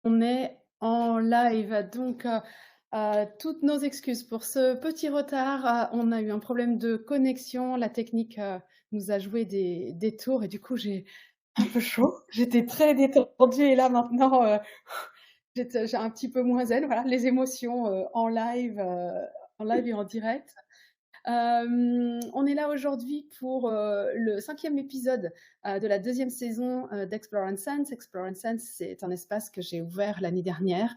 On est en live, donc toutes nos excuses pour ce petit retard. On a eu un problème de connexion. La technique, nous a joué des tours et du coup, j'ai un peu chaud. J'étais très détendue et là maintenant, j'ai un petit peu moins zen. Voilà, les émotions, en live et en direct. On est là aujourd'hui pour, le 5e épisode, de la 2e saison, d'Explore and Sense. Explore and Sense, c'est un espace que j'ai ouvert l'année dernière,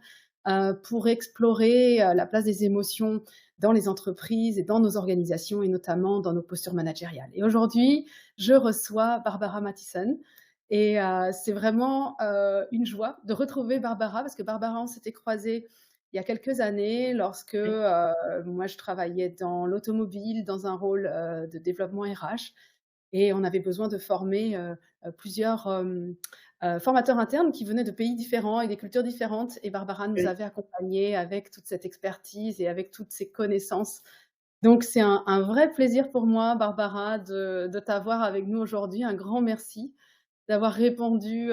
pour explorer, la place des émotions dans les entreprises et dans nos organisations et notamment dans nos postures managériales. Et aujourd'hui, je reçois Barbara Mathison et c'est vraiment, une joie de retrouver Barbara parce que Barbara, on s'était croisés il y a quelques années lorsque, Oui, moi je travaillais dans l'automobile dans un rôle, de développement RH et on avait besoin de former, plusieurs, formateurs internes qui venaient de pays différents et des cultures différentes et Barbara nous oui. avait accompagnés avec toute cette expertise et avec toutes ces connaissances. Donc c'est un vrai plaisir pour moi Barbara de t'avoir avec nous aujourd'hui. Un grand merci d'avoir répondu,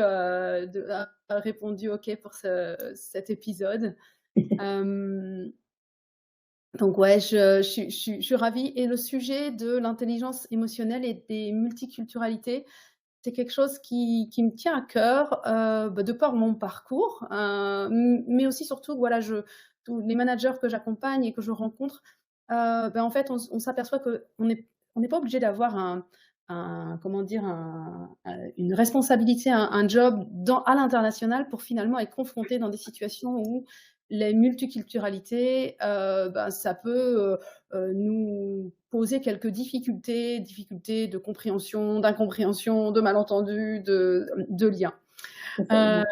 répondu OK pour cet épisode. Hem, donc ouais, je suis ravie et le sujet de l'intelligence émotionnelle et des multiculturalités, c'est quelque chose qui me tient à cœur, de par mon parcours, mais aussi surtout voilà, tous les managers que j'accompagne et que je rencontre, en fait, on s'aperçoit qu'on n'est pas obligé d'avoir comment dire? Une responsabilité, un job à l'international pour finalement être confronté dans des situations où les multiculturalités, ça peut, nous poser quelques difficultés de compréhension, d'incompréhension, de malentendus, de liens. Heu, Totalement.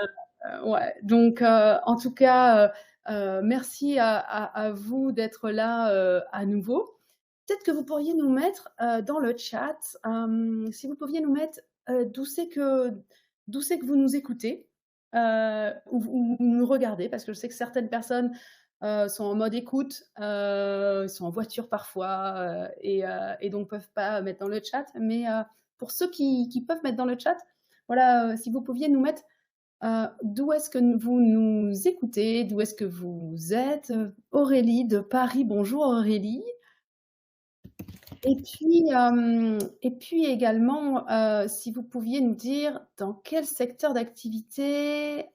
ouais, donc en tout cas, merci à vous d'être là, à nouveau. Peut-être que vous pourriez nous mettre, dans le chat, si vous pouviez nous mettre, d'où c'est que vous nous écoutez, ou vous nous regardez, parce que je sais que certaines personnes, sont en mode écoute, sont en voiture parfois, et donc peuvent pas mettre dans le chat. Mais, pour ceux qui peuvent mettre dans le chat, voilà, si vous pouviez nous mettre, d'où est-ce que vous nous écoutez? D'où est-ce que vous êtes? Aurélie de Paris, bonjour Aurélie. Et puis également, si vous pouviez nous dire dans quel secteur d'activité,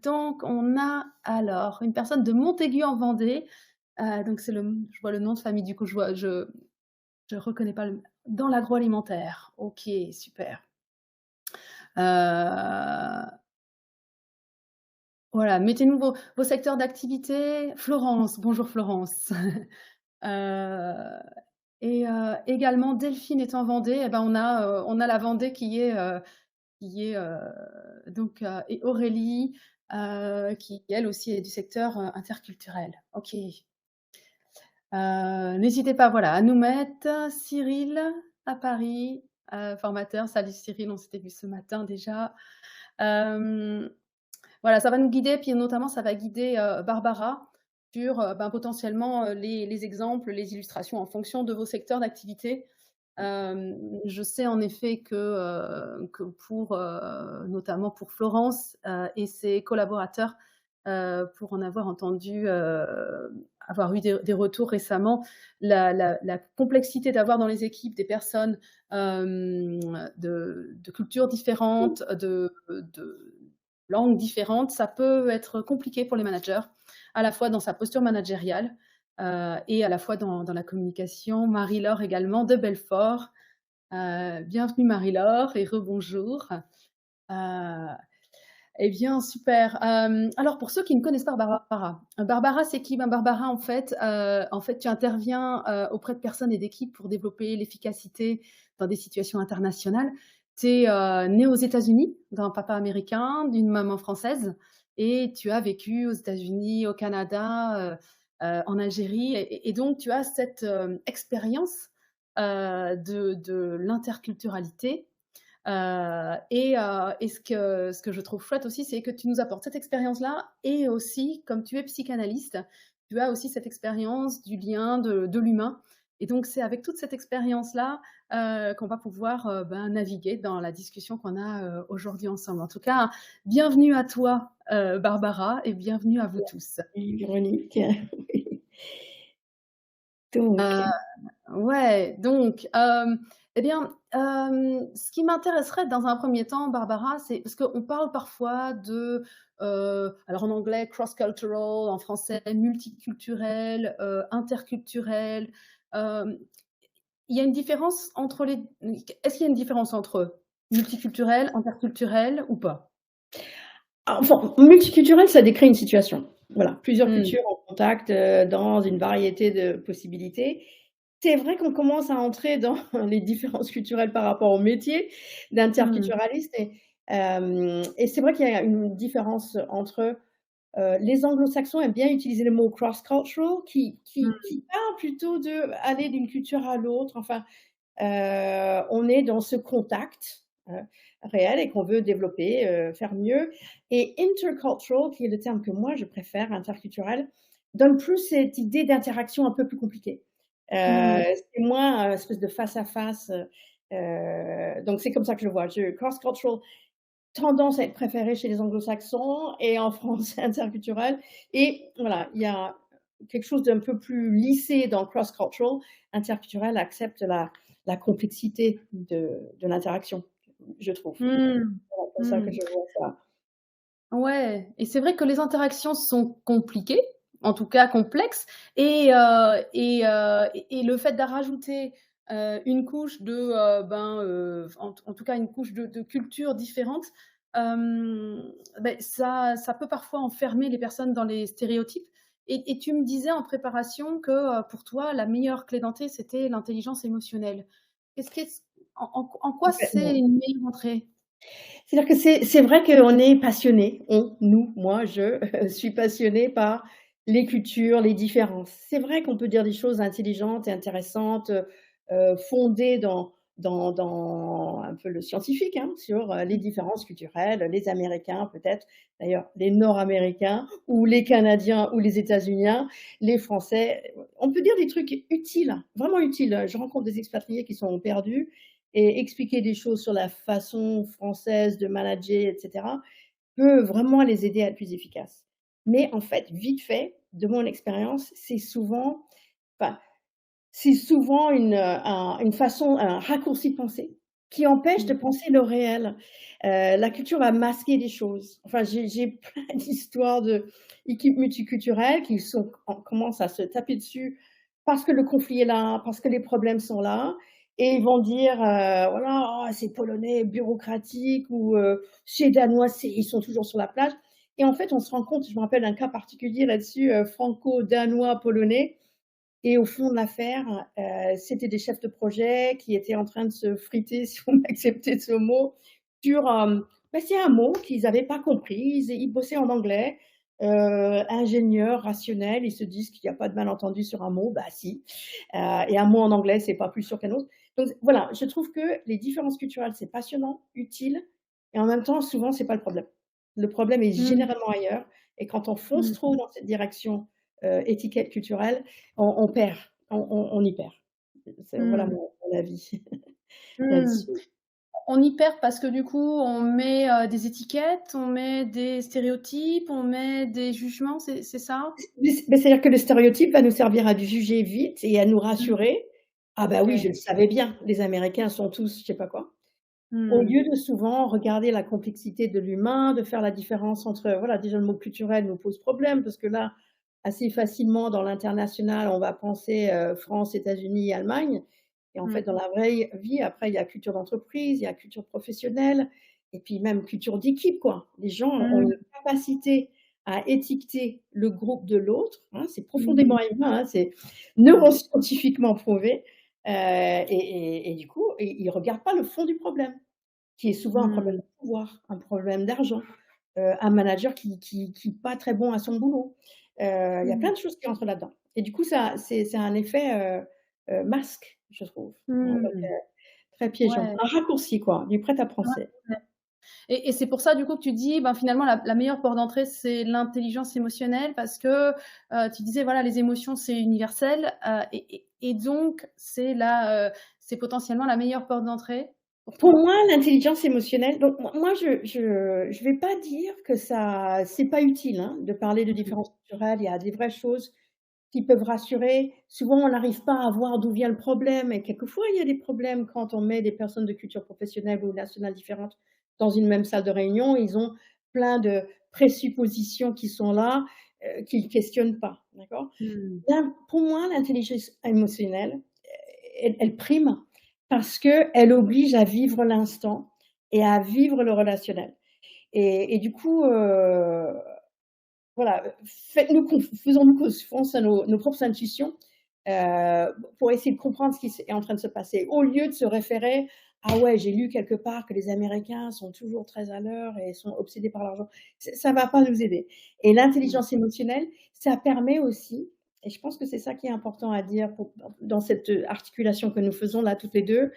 donc on a alors une personne de Montaigu en Vendée, donc je vois le nom de famille, du coup je reconnais pas dans l'agroalimentaire. OK, super. Heu, voilà, mettez-nous vos secteurs d'activité. Florence, bonjour Florence. Heu également Delphine est en Vendée, et ben, on a la Vendée qui est donc et Aurélie, qui elle aussi est du secteur, interculturel. OK. N'hésitez pas, voilà, à nous mettre. Cyril à Paris, formateur. Salut Cyril, on s'était vu ce matin déjà. Hem Voilà, ça va nous guider, puis notamment ça va guider, Barbara sur, potentiellement, les exemples, les illustrations en fonction de vos secteurs d'activité. Je sais en effet que pour, notamment pour Florence, et ses collaborateurs, pour en avoir entendu, avoir eu des retours récemment, la complexité d'avoir dans les équipes des personnes, de cultures différentes, de langues différentes, ça peut être compliqué pour les managers, à la fois dans sa posture managériale, et à la fois dans la communication. Marie-Laure également de Belfort. Bienvenue Marie-Laure et rebonjour. Heu, eh bien super. Alors pour ceux qui ne connaissent pas Barbara, Barbara c'est qui? Barbara en fait tu interviens, auprès de personnes et d'équipes pour développer l'efficacité dans des situations internationales. Tu es, née aux États-Unis, d'un papa américain, d'une maman française et tu as vécu aux États-Unis, au Canada, en Algérie et donc tu as cette, expérience, de l'interculturalité. Et ce que je trouve chouette aussi, c'est que tu nous apportes cette expérience-là et aussi, comme tu es psychanalyste, tu as aussi cette expérience du lien, de l'humain et donc c'est avec toute cette expérience-là, qu'on va pouvoir, naviguer dans la discussion qu'on a, aujourd'hui ensemble. En tout cas, bienvenue à toi, Barbara et bienvenue à vous tous. Oui, Véronique. Oui. Donc, Heu Ouais, donc, eh bien, ce qui m'intéresserait dans un premier temps, Barbara, c'est parce qu'on parle parfois de, alors en anglais cross-cultural, en français multiculturel, interculturel. Hem, il y a une différence entre les est-ce qu'il y a une différence entre multiculturel, interculturel ou pas? enfin, multiculturel, ça décrit une situation. Voilà, plusieurs Mmh, cultures en contact, dans une variété de possibilités. C'est vrai qu'on commence à entrer dans les différences culturelles par rapport au métier mmh, d'interculturaliste et c'est vrai qu'il y a une différence entre, les anglo-saxons aiment bien utiliser le mot cross-cultural mmh, qui parle plutôt d'aller d'une culture à l'autre, enfin. On est dans ce contact, réel et qu'on veut développer, faire mieux et intercultural, qui est le terme que moi je préfère, interculturel, donne plus cette idée d'interaction un peu plus compliquée. mmh. C'est moins, espèce de face à face, donc c'est comme ça que je le vois. Je cross-cultural, tendance à être préféré chez les anglo-saxons et en France interculturel et voilà, il y a quelque chose d'un peu plus lissé dans le cross-cultural. Interculturel accepte la complexité de l'interaction, je trouve. Mmh. C'est comme ça que Mmh. je vois ça. Ouais et c'est vrai que les interactions sont compliquées, en tout cas complexes et le fait de rajouter, une couche de, en tout cas une couche de cultures différentes, ça peut parfois enfermer les personnes dans les stéréotypes et tu me disais en préparation que, pour toi la meilleure clé d'entrée c'était l'intelligence émotionnelle. Qu'est-ce en quoi c'est Complètement. une meilleure entrée? C'est-à-dire que c'est vrai qu'on est passionné, on, nous, moi, je suis passionnée par les cultures, les différences. C'est vrai qu'on peut dire des choses intelligentes et intéressantes, fondées dans un peu le scientifique, hein, sur, les différences culturelles, les Américains peut-être, d'ailleurs les Nord-Américains ou les Canadiens ou les États-Uniens, les Français. On peut dire des trucs utiles, vraiment utiles. Je rencontre des expatriés qui sont perdus et expliquer des choses sur la façon française de manager et cetera, peut vraiment les aider à être plus efficaces. Mais en fait, vite fait, de mon expérience, enfin, c'est souvent une façon, un raccourci de pensée qui empêche de Mmh. penser le réel. La culture va masquer des choses. Enfin, j'ai plein d'histoires d'équipes multiculturelles qui commencent à se taper dessus parce que le conflit est là, parce que les problèmes sont là et ils vont dire, voilà: «Oh, c'est polonais, bureaucratique» ou «C'est danois, ils sont toujours sur la plage» et en fait, on se rend compte, je me rappelle d'un cas particulier là-dessus, franco-danois, polonais et au fond de l'affaire, c'était des chefs de projet qui étaient en train de se friter, si vous m'acceptez ce mot, sur, c'est un mot qu'ils avaient pas compris. Ils bossaient en anglais, ingénieurs, rationnels, ils se disent qu'il y a pas de malentendu sur un mot. Bah si, et un mot en anglais, c'est pas plus sûr qu'un autre. Donc voilà, je trouve que les différences culturelles, c'est passionnant, utile et en même temps, souvent, c'est pas le problème. Le problème est Mmh. généralement ailleurs et quand on fonce Mmh. trop dans cette direction, étiquette culturelle, on perd, on y perd. C'est voilà Mmh. mon avis Mmh. là-dessus. On y perd parce que du coup, on met, des étiquettes, on met des stéréotypes, on met des jugements, c'est ça? C'est-à-dire que le stéréotype va nous servir à juger vite et à nous Mmh. rassurer: «Ah bah oui, je OK. le savais bien, les Américains sont tous je sais pas quoi». Au Mmh. lieu de souvent regarder la complexité de l'humain, de faire la différence entre voilà, déjà le mot culturel nous pose problème parce que là, assez facilement dans l'international, on va penser, France, États-Unis, Allemagne et en fait Mmh. dans la vraie vie, après il y a culture d'entreprise, il y a culture professionnelle et puis même culture d'équipe, quoi. Les gens ont Mmh. une capacité à étiqueter le groupe de l'autre, hein, c'est Mmh. profondément humain, hein, c'est Mmh. neuroscientifiquement prouvé, et du coup, ils regardent pas le fond du problème. Qui est souvent un problème Mmh. de pouvoir, un problème d'argent, un manager qui pas très bon à son boulot. Il y a Mmh. plein de choses qui entrent là-dedans et du coup ça c'est un effet, masque, je trouve, hein, donc Mmh. très piégeant. Ouais. Un raccourci quoi, du Ouais, prêt-à-penser. ouais. Et c'est pour ça du coup que tu dis, ben, finalement la meilleure porte d'entrée, c'est l'intelligence émotionnelle parce que, tu disais voilà les émotions c'est universel, et donc c'est c'est potentiellement la meilleure porte d'entrée pour Pour toi? moi, l'intelligence émotionnelle, donc moi je vais pas dire que ça c'est pas utile, hein, de parler de Mmh. différences culturelles. Il y a des vraies choses qui peuvent rassurer. Souvent, on n'arrive pas à voir d'où vient le problème et quelquefois, il y a des problèmes quand on met des personnes de cultures professionnelles ou nationales différentes dans une même salle de réunion. Ils ont plein de présuppositions qui sont là, qu'ils questionnent pas, d'accord? Mmh. Pour moi, l'intelligence émotionnelle, elle prime parce qu'elle oblige à vivre l'instant et à vivre le relationnel et du coup, voilà, faites-nous conf faisons-nous confiance à nos propres intuitions, pour essayer de comprendre ce qui est en train de se passer, au lieu de se référer: «Ah ouais, j'ai lu quelque part que les Américains sont toujours très à l'heure et sont obsédés par l'argent». Ça va pas nous aider et Mmh. l'intelligence émotionnelle, ça permet aussi et je pense que c'est ça qui est important à dire pour dans cette, articulation que nous faisons là toutes les 2.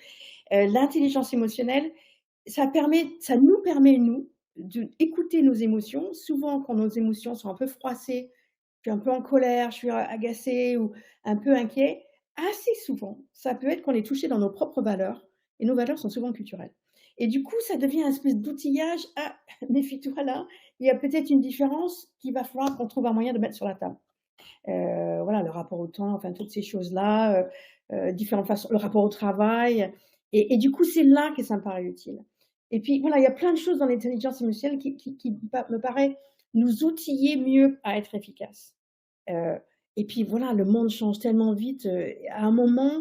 L'intelligence émotionnelle, ça nous permet, nous, d'écouter nos émotions. Souvent, quand nos émotions sont un peu froissées, je suis un peu en colère, je suis agacée ou un peu inquiet, assez souvent, ça peut être qu'on est touché dans nos propres valeurs et nos valeurs sont souvent culturelles et du coup, ça devient un espèce d'outillage: «Ah, méfie-toi là, il y a peut-être une différence qu'il va falloir qu'on trouve un moyen de mettre sur la table». Voilà, le rapport au temps, enfin toutes ces choses-là, différentes façons le rapport au travail et du coup, c'est là que ça me paraît utile. Et puis voilà, il y a plein de choses dans l'intelligence émotionnelle qui me paraît nous outiller mieux à être efficaces. Heu et puis voilà, le monde change tellement vite, à un moment,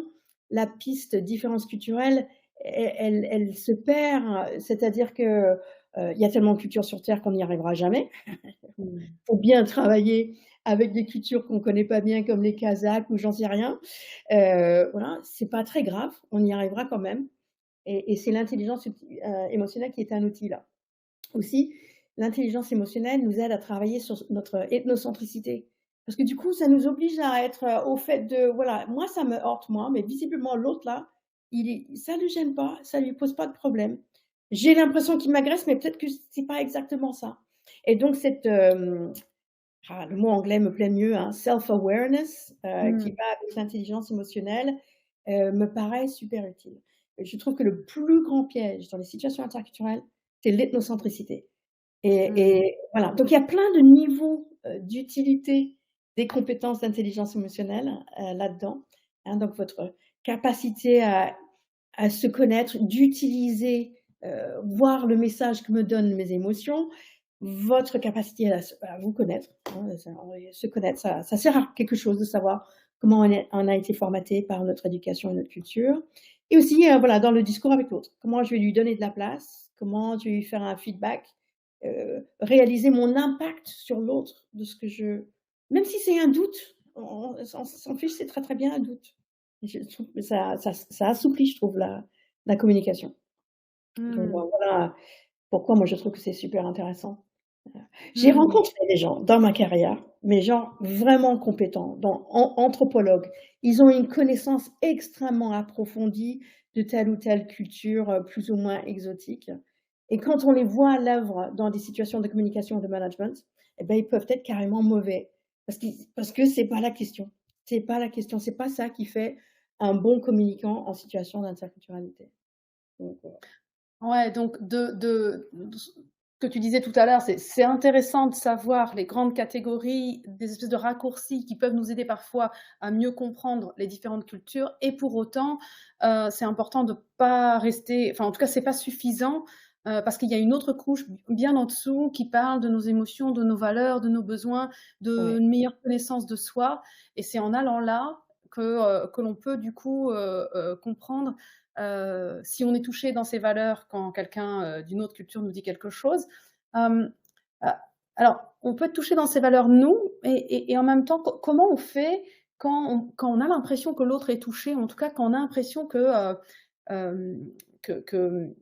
la piste différence culturelle, elle se perd, c'est-à-dire que, il y a tellement de cultures sur terre qu'on n'y arrivera jamais. Mmh. Faut bien travailler avec des cultures qu'on connaît pas bien comme les Kazakhs ou j'en sais rien. Voilà, c'est pas très grave, on y arrivera quand même et c'est l'intelligence émotionnelle qui est un outil là. Aussi, l'intelligence émotionnelle nous aide à travailler sur notre ethnocentricité. Parce que du coup, ça nous oblige à être, au fait de voilà, moi ça me heurte moi, mais visiblement l'autre là, il est ça le gêne pas, ça lui pose pas de problème. J'ai l'impression qu'il m'agresse, mais peut-être que c'est pas exactement ça. Et donc cette, le mot anglais me plaît mieux, hein, self-awareness, qui Mmh. va avec l'intelligence émotionnelle, me paraît super utile. Je trouve que le plus grand piège dans les situations interculturelles, c'est l'ethnocentricité Mmh. et voilà, donc il y a plein de niveaux, d'utilité des compétences d'intelligence émotionnelle, là-dedans, hein, donc votre capacité à se connaître, d'utiliser, voir le message que me donnent mes émotions, votre capacité à vous connaître, hein, se connaître, ça sert à quelque chose de savoir comment on a été formaté par notre éducation et notre culture et aussi, voilà, dans le discours avec l'autre. Comment je vais lui donner de la place, comment je vais lui faire un feedback, réaliser mon impact sur l'autre de ce que je même si c'est un doute, on s'en fiche, c'est très, très bien un doute. Je trouve que ça assouplit, je trouve, la communication. Donc Mmh. voilà pourquoi moi je trouve que c'est super intéressant. J'ai Mmh. rencontré des gens dans ma carrière, mais genre vraiment compétents, anthropologues. Ils ont une connaissance extrêmement approfondie de telle ou telle culture, plus ou moins exotique et quand on les voit à l'œuvre dans des situations de communication, de management, et ben, ils peuvent être carrément mauvais parce que c'est pas la question. C'est pas la question, c'est pas ça qui fait un bon communicant en situation d'interculturalité. Donc Ouais, donc de ce que tu disais tout à l'heure, c'est intéressant de savoir les grandes catégories, des espèces de raccourcis qui peuvent nous aider parfois à mieux comprendre les différentes cultures et pour autant, c'est important de pas rester enfin, en tout cas, c'est pas suffisant, parce qu'il y a une autre couche bien en dessous qui parle de nos émotions, de nos valeurs, de nos besoins, ouais, d'une meilleure connaissance de soi et c'est en allant là que l'on peut du coup, comprendre si on est touché dans ses valeurs quand quelqu'un, d'une autre culture nous dit quelque chose, hem, heu, alors on peut être touché dans ses valeurs nous et en même temps comment on fait quand on a l'impression que l'autre est touché, en tout cas quand on a l'impression hem, que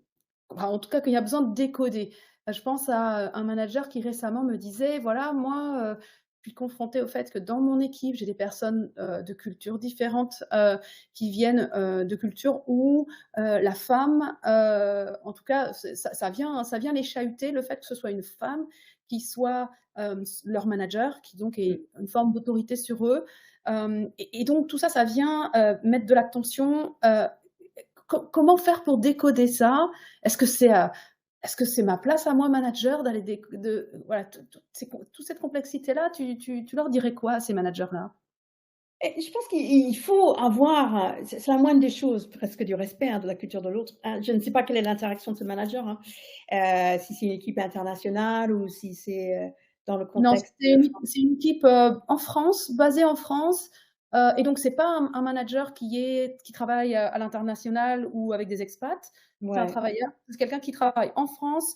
enfin, en tout cas qu'il y a besoin de décoder. Je pense à, un manager qui récemment me disait: «Voilà, moi, je suis confronté au fait que dans mon équipe, j'ai des personnes, de cultures différentes, qui viennent, de cultures où, la femme, en tout cas, ça vient les chahuter le fait que ce soit une femme qui soit, leur manager, qui donc mmh, ait une forme d'autorité sur eux». Donc tout ça, ça vient, mettre de la tension, comment faire pour décoder ça? Est-ce que c'est, est-ce que c'est ma place à moi, manager, d'aller voilà, toute cette complexité-là, tu leur dirais quoi à ces managers-là? Et je pense qu'il faut avoir, c'est la moindre des choses, presque du respect, hein, de la culture de l'autre, hein. Je ne sais pas quelle est l'interaction de ce manager, hein, si c'est une équipe internationale ou si c'est, dans le Non, contexte, c'est une équipe, en France, basée en France, et donc c'est pas un manager qui travaille, à l'international ou avec des expats. ouais, C'est quelqu'un qui travaille en France,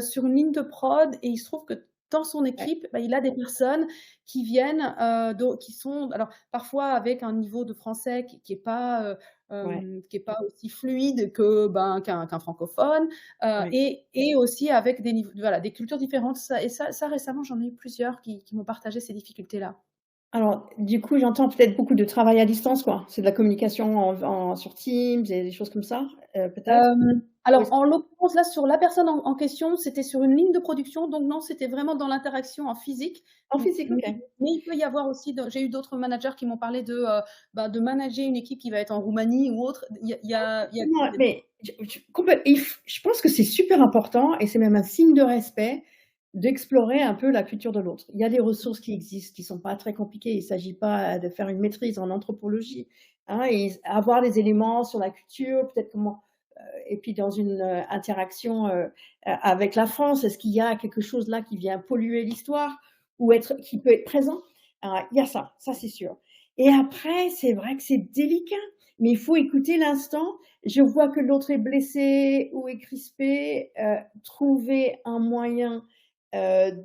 sur une ligne de prod, et il se trouve que dans son ouais, équipe, bah, il a des personnes qui viennent, qui sont alors parfois avec un niveau de français qui est pas, ouais, qui est pas aussi fluide que, ben, qu'un francophone. ouais. Et aussi avec des niveaux, voilà, des cultures différentes. Ça récemment, j'en ai eu plusieurs qui m'ont partagé ces difficultés-là. Alors, du coup, j'entends peut-être beaucoup de travail à distance, quoi? C'est de la communication sur Teams et des choses comme ça, peut-être? Ou Alors est-ce en l'occurrence là, sur la personne en question, c'était sur une ligne de production, donc non, c'était vraiment dans l'interaction en physique. en M physique? mais OK. mais il peut y avoir aussi j'ai eu d'autres managers qui m'ont parlé bah, de manager une équipe qui va être en Roumanie ou autre. Moi, mais je pense que c'est super important et c'est même un signe de respect d'explorer un peu la culture de l'autre. Il y a des ressources qui existent, qui sont pas très compliquées. Il s'agit pas de faire une maîtrise en anthropologie, hein, et avoir des éléments sur la culture, peut-être comment, et puis dans une, interaction, avec la France, est-ce qu'il y a quelque chose là qui vient polluer l'histoire ou qui peut être présent? Il y a ça c'est sûr. Et après, c'est vrai que c'est délicat, mais il faut écouter l'instant. Je vois que l'autre est blessé ou est crispé, trouver un moyen,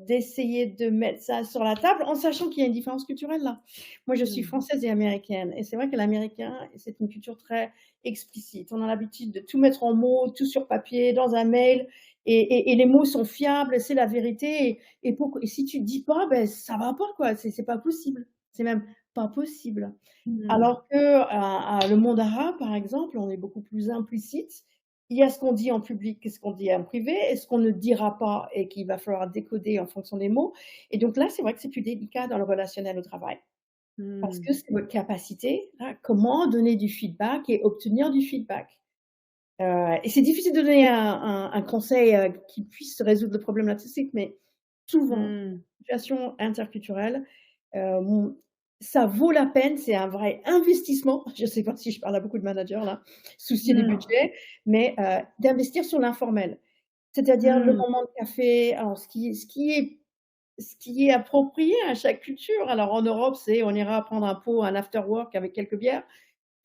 d'essayer de mettre ça sur la table en sachant qu'il y a une différence culturelle là. Moi, je suis Mmh. française et américaine et c'est vrai que l'américain, c'est une culture très explicite. On a l'habitude de tout mettre en mots, tout sur papier, dans un mail et les mots sont fiables, c'est la vérité et si tu dis pas, ben ça va pas quoi, c'est pas possible. C'est même pas possible. Mmh. Alors que le monde arabe, par exemple, on est beaucoup plus implicite. Il y a ce qu'on dit en public et ce qu'on dit en privé et ce qu'on ne dira pas et qu'il va falloir décoder en fonction des mots et donc là, c'est vrai que c'est plus délicat dans le relationnel au travail parce Mmh. que c'est votre capacité, hein, comment donner du feedback et obtenir du feedback. Et c'est difficile de donner un conseil, qui puisse résoudre le problème là tout de suite, mais souvent, Mmh. situation interculturelle, mon ça vaut la peine, c'est un vrai investissement. Je ne sais pas si je parle à beaucoup de managers là, souciés des Mmh. budgets, mais d'investir sur l'informel. C'est-à-dire le Mmh. moment de café, alors ce qui est approprié à chaque culture. Alors en Europe, c'est on ira prendre un pot, un after work avec quelques bières.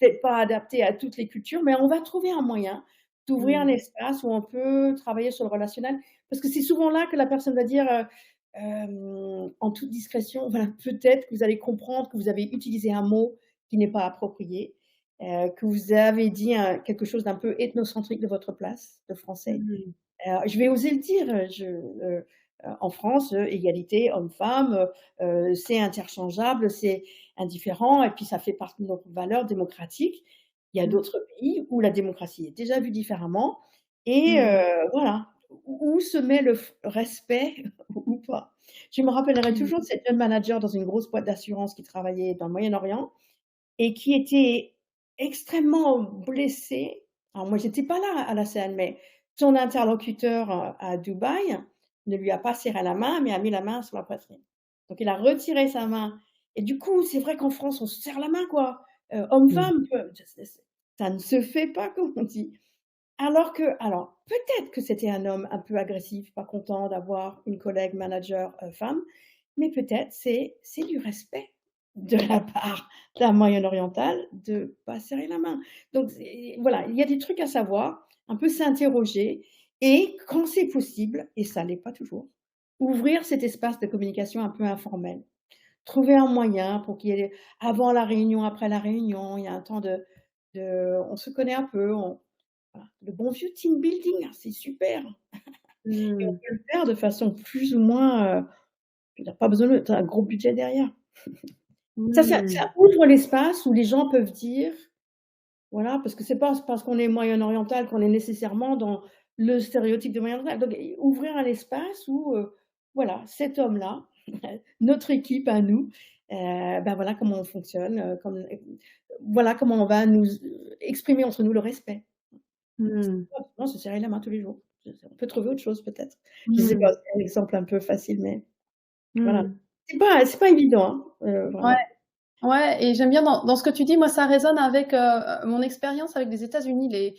Peut-être pas adapté à toutes les cultures, mais on va trouver un moyen d'ouvrir un Mmh. espace où on peut travailler sur le relationnel. Parce que c'est souvent là que la personne va dire, en toute discrétion, voilà, peut-être que vous allez comprendre que vous avez utilisé un mot qui n'est pas approprié, que vous avez dit quelque chose d'un peu ethnocentrique de votre place, de français. Mmh. Je vais oser le dire, en France, égalité homme-femme, c'est interchangeable, c'est indifférent et puis ça fait partie de notre valeur démocratique. Il y a Mmh. d'autres pays où la démocratie est déjà vue différemment et Mmh. voilà, où se met le respect ou pas. Je me rappellerai Mmh. toujours de cette jeune manager dans une grosse boîte d'assurance qui travaillait dans le Moyen-Orient et qui était extrêmement blessée. Alors moi, j'étais pas là à la scène, mais son interlocuteur, à Dubaï ne lui a pas serré la main, mais a mis la main sur la poitrine. Donc il a retiré sa main et du coup, c'est vrai qu'en France, on se serre la main quoi, Mmh. homme-femme, ça ne se fait pas comme on dit. Alors peut-être que c'était un homme un peu agressif, pas content d'avoir une collègue manager, femme, mais peut-être c'est du respect de la part d'un Moyen-Oriental de pas serrer la main. Donc voilà, il y a des trucs à savoir, un peu s'interroger et quand c'est possible, et ça l'est pas toujours, ouvrir cet espace de communication un peu informel. Trouver un moyen pour qu'il y ait avant la réunion, après la réunion, il y a un temps on se connaît un peu, voilà, le bon vieux team building, hein, c'est super et on Mmh. peut le faire de façon plus ou moins, je veux dire, pas besoin de un gros budget derrière. Ça Mmh. ouvre l'espace où les gens peuvent dire, voilà, parce que c'est pas parce qu'on est moyen-oriental qu'on est nécessairement dans le stéréotype de moyen-oriental. Donc ouvrir un espace où, voilà, cet homme-là, notre équipe à nous, ben, voilà comment on fonctionne, comme voilà comment on va nous exprimer entre nous le respect. C'est Mmh. pas forcément se serrer la main tous les jours. On peut trouver autre chose peut-être. Je sais pas, Mmh. c'est un exemple un peu facile, mais voilà. Mmh. C'est pas évident, hein, Ouais. vraiment. Ouais, et j'aime bien dans ce que tu dis, moi ça résonne avec, mon expérience avec les États-Unis,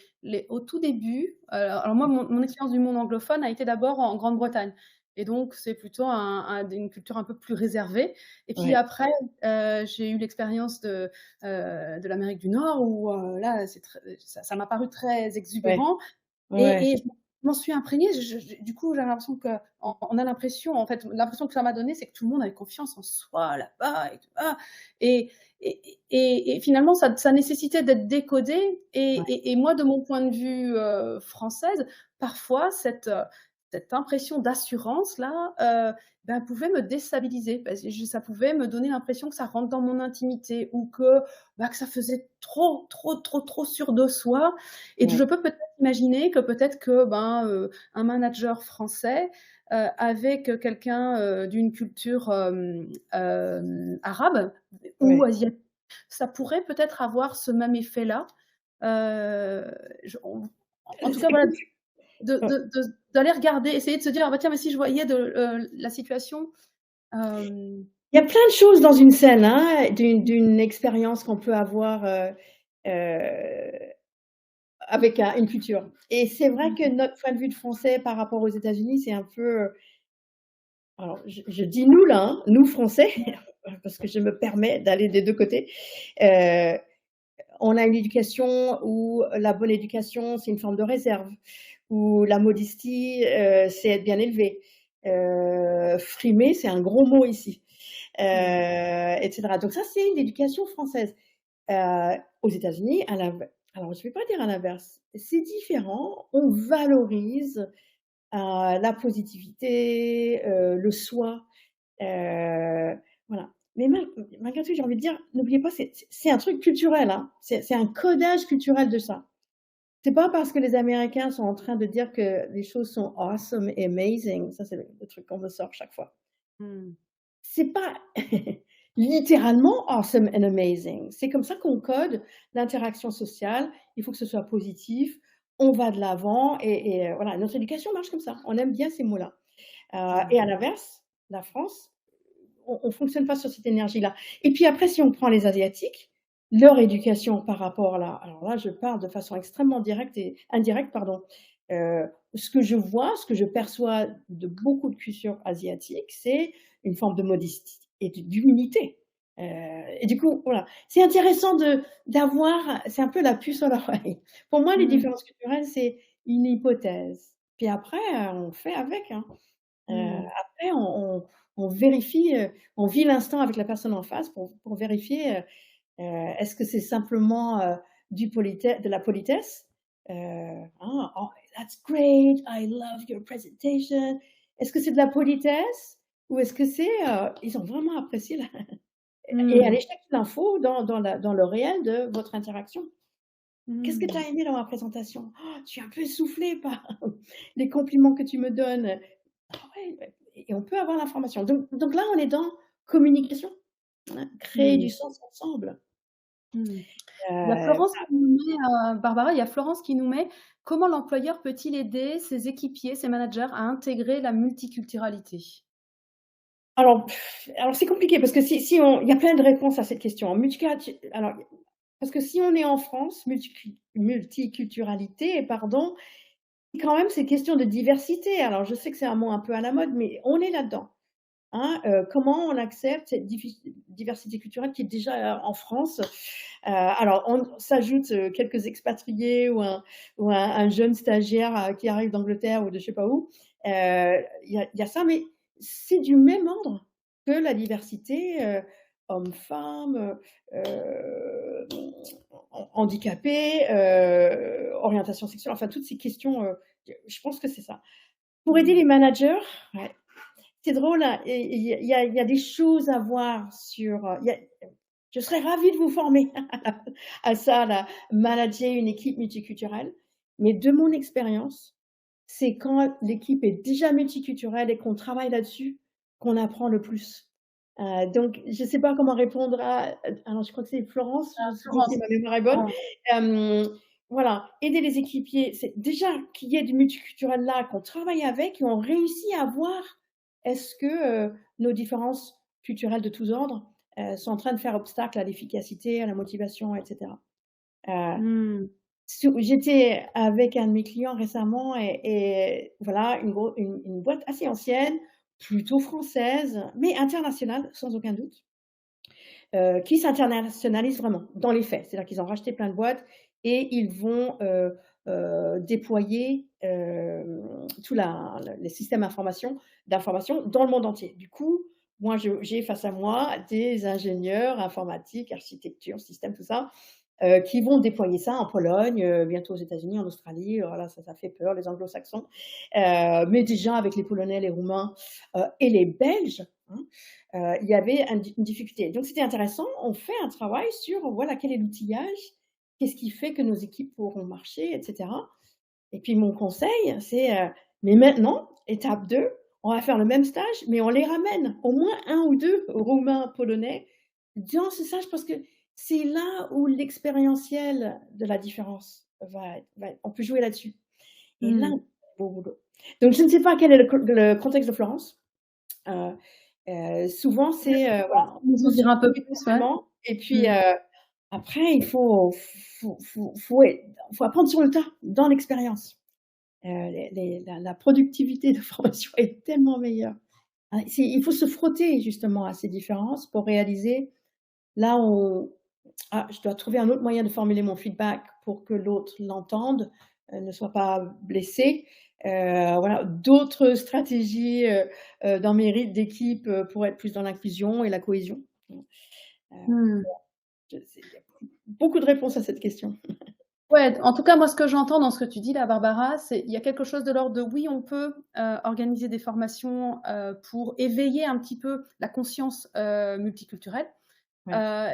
au tout début. Alors moi mon expérience du monde anglophone a été d'abord en Grande-Bretagne, et donc c'est plutôt une culture un peu plus réservée, et puis Ouais, après, j'ai eu l'expérience de l'Amérique du Nord où, là c'est très ça m'a paru très ouais, exubérant. ouais, Et je m'en suis imprégnée. Du coup, j'avais l'impression on a l'impression, en fait, l'impression que ça m'a donné, c'est que tout le monde avait confiance en soi là-bas et tout, ah, et et finalement ça nécessitait d'être décodé, ouais, et moi, de mon point de vue, française, parfois cette impression d'assurance-là, ben, pouvait me déstabiliser, parce que ça pouvait me donner l'impression que ça rentre dans mon intimité, ou que, bah, que ça faisait trop, trop, trop, trop sûr de soi, et ouais, je peux peut-être imaginer que peut-être que, ben, un manager français, avec quelqu'un, d'une culture, arabe ou ouais. asiatique, ça pourrait peut-être avoir ce même effet-là. Je en tout cas, C'est voilà, confu d'aller regarder, essayer de se dire: «Ah bah tiens, mais si je voyais la situation», hem il y a plein de choses dans une scène, hein, d'une expérience qu'on peut avoir, heu, avec une culture et c'est vrai que mmh, notre point de vue de Français par rapport aux États-Unis, c'est un peu, alors je dis «nous» là, hein, nous Français, parce que je me permets d'aller des 2 côtés. Heu, on a une éducation où la bonne éducation, c'est une forme de réserve, où la modestie, c'est être bien élevé. Frimer, c'est un gros mot ici, mmh, et cetera. Donc ça, c'est une éducation française. Aux États-Unis, alors je ne vais pas dire à l'inverse, c'est différent. On valorise, la positivité, le soi, voilà. Mais malgré tout, j'ai envie de dire, n'oubliez pas, c'est un truc culturel, hein. C'est un codage culturel de ça. C'est pas parce que les Américains sont en train de dire que les choses sont awesome et amazing, ça c'est le truc qu'on me sort chaque fois. mmh, C'est pas littéralement awesome and amazing. C'est comme ça qu'on code l'interaction sociale. Il faut que ce soit positif. On va de l'avant et voilà, notre éducation marche comme ça. On aime bien ces mots-là. mmh, Et à l'inverse, la France, on fonctionne pas sur cette énergie-là. Et puis après, si on prend les Asiatiques, leur éducation par rapport là, alors là, je parle de façon extrêmement directe et indirecte, pardon. Ce que je vois, ce que je perçois de beaucoup de cultures asiatiques, c'est une forme de modestie et d'humilité. Et du coup, voilà, c'est intéressant d'avoir, c'est un peu la puce à l'oreille. Pour moi, les mmh, différences culturelles, c'est une hypothèse. Puis après, on fait avec, hein. mmh, Après on vérifie, on vit l'instant avec la personne en face pour vérifier, est-ce que c'est simplement, de la politesse? Ah, «Oh, that's great, I love your presentation». Est-ce que c'est de la politesse ou est-ce que c'est, ils ont vraiment apprécié la et mmh, aller chercher l'info dans le réel de votre interaction? «Qu'est-ce que tu mmh. as aimé dans ma présentation? Oh, je suis un peu essoufflée par les compliments que tu me donnes». Ah ouais, ouais et on peut avoir l'information. Donc là, on est dans communication, hein, créer du Mmh. sens ensemble. Mmh. Il y a Heu, Florence qui nous met, Barbara, il y a Florence qui nous met: «Comment l'employeur peut-il aider ses équipiers, ses managers à intégrer la multiculturalité?» alors c'est compliqué parce que si on il y a plein de réponses à cette question. Alors parce que si on est en France, multiculturalité, pardon, quand même c'est question de diversité. Alors je sais que c'est un mot un peu à la mode, mais on est là-dedans. Hein, comment on accepte cette diversité culturelle qui est déjà, en France? Alors on s'ajoute, quelques expatriés ou un jeune stagiaire, qui arrive d'Angleterre ou de je sais pas où. Il y a ça, mais c'est du même ordre que la diversité, hommes-femmes, handicapés, orientation sexuelle, enfin toutes ces questions, je pense que c'est ça. Pour aider Mmh. les managers, ouais, c'est drôle, hein, et il y a des choses à voir sur, je serais ravie de vous former à ça là, manager une équipe multiculturelle. Mais de mon expérience, c'est quand l'équipe est déjà multiculturelle et qu'on travaille là-dessus, qu'on apprend le plus. Donc je ne sais pas comment répondre à alors je crois que c'est Florence, je suppose si Florence. ma mémoire est bonne. Ouais. Hem, voilà, aider les équipiers, c'est déjà qu'il y ait du multiculturel là, qu'on travaille avec et on réussit à voir est-ce que, nos différences culturelles de tous ordres, sont en train de faire obstacle à l'efficacité, à la motivation et cetera. Heu, Mmh. J'étais avec un de mes clients récemment et voilà, une boîte assez ancienne, plutôt française, mais internationale sans aucun doute, qui s'internationalise vraiment dans les faits. C'est-à-dire qu'ils ont racheté plein de boîtes et ils vont, déployer, tous les systèmes d'information dans le monde entier. Du coup, moi, j'ai face à moi des ingénieurs informatiques, architecture, système, tout ça, qui vont déployer ça en Pologne, bientôt aux États-Unis, en Australie. Voilà, ça fait peur, les anglo-saxons. Mais déjà avec les Polonais, les Roumains, et les Belges, hein, il y avait une difficulté. Donc c'était intéressant. On fait un travail sur, voilà, quel est l'outillage? Qu'est-ce qui fait que nos équipes pourront marcher et cetera? Et puis mon conseil, c'est, mais maintenant, étape 2, on va faire le même stage, mais on les ramène, au moins un ou 2 Roumains, Polonais, dans ce stage parce que c'est là où l'expérientiel de la différence va être on peut jouer là-dessus et là, Mmh. beau boulot. Donc je ne sais pas quel est le contexte de Florence. Heu Souvent c'est, voilà, Nous en on se dire un peu nourrit plus, ouais. mutuellement et puis, Mmh. après il faut apprendre sur le tas, dans l'expérience. La productivité de formation est tellement meilleure. Il faut se frotter justement à ces différences pour réaliser là on «Ah, je dois trouver un autre moyen de formuler mon feedback pour que l'autre l'entende, ne soit pas blessé». Voilà, d'autres stratégies, dans mes rythmes d'équipe, pour être plus dans l'inclusion et la cohésion. Heu, Mmh. je sais, il y a beaucoup de réponses à cette question. Ouais, en tout cas, moi, ce que j'entends dans ce que tu dis là, Barbara, c'est il y a quelque chose de l'ordre de oui, on peut, organiser des formations, pour éveiller un petit peu la conscience, multiculturelle. Ouais, Heu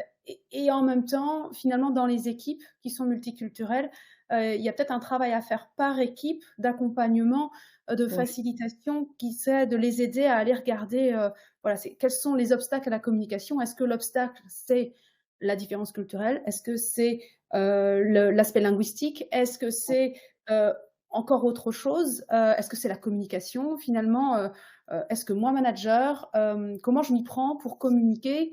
et en même temps, finalement, dans les équipes qui sont multiculturelles, il y a peut-être un travail à faire par équipe d'accompagnement, de ouais, facilitation qui serait de les aider à aller regarder, voilà, c'est quels sont les obstacles à la communication? Est-ce que l'obstacle, c'est la différence culturelle? Est-ce que c'est, l'aspect linguistique? Est-ce que ouais. c'est, heu, encore autre chose? Est-ce que c'est la communication? Finalement, est-ce que moi, manager, comment je m'y prends pour communiquer